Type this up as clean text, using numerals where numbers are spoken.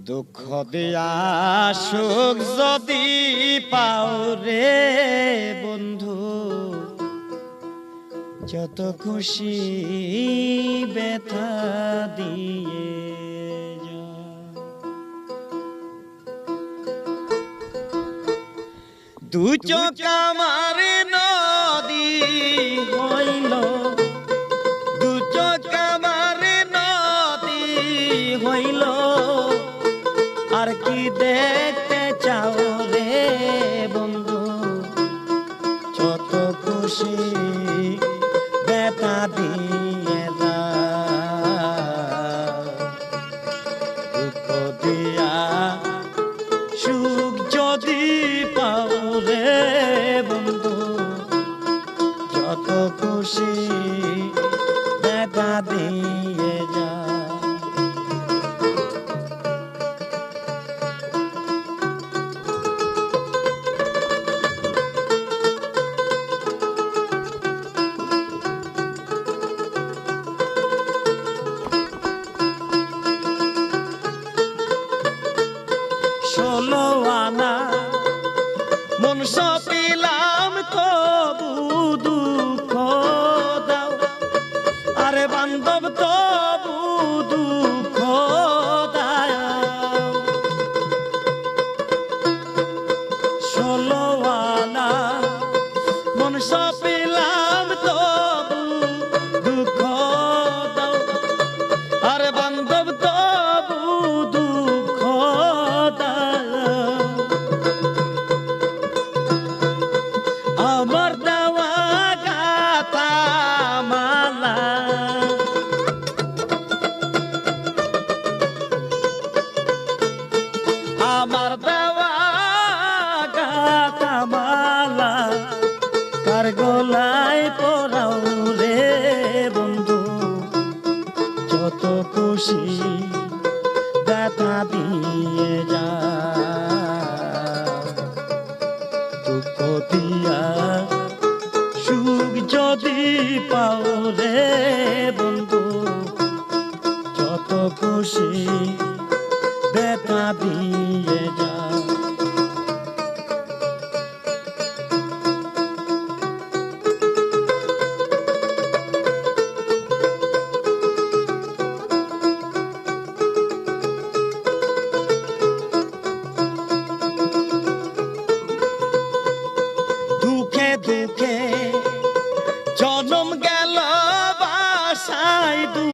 দুঃখ দিয়া সুখ যদি পাও রে বন্ধু, যত খুশি ব্যথা দিয়ে যা। দু চোখ আমার নদী হইল, দু চোখ আমার নদী হইল, আর কি দেখতে চাও রে বন্ধু, যত খুশি ব্যথা দিয়ে দাও। দুঃখ দিয়া সুখ যদি পাও রে বন্ধু, যত খুশি ব্যথা দিয়ে যা। ষোলো আনা মন সপিলাম তবু দুঃখ দাও, আরে বান্ধব তবু দুঃখ দাও। ষোলো আনা মন সপিলাম তবু দুঃখ দাও, আরে বান্ধব তবু দুঃখ দাও। আমার দেওয়া গাথা মালা, আমার দেওয়া গাথা মালা কার গলায় পরাও রে বন্ধু, যত খুশি ব্যথা দিয়ে যা।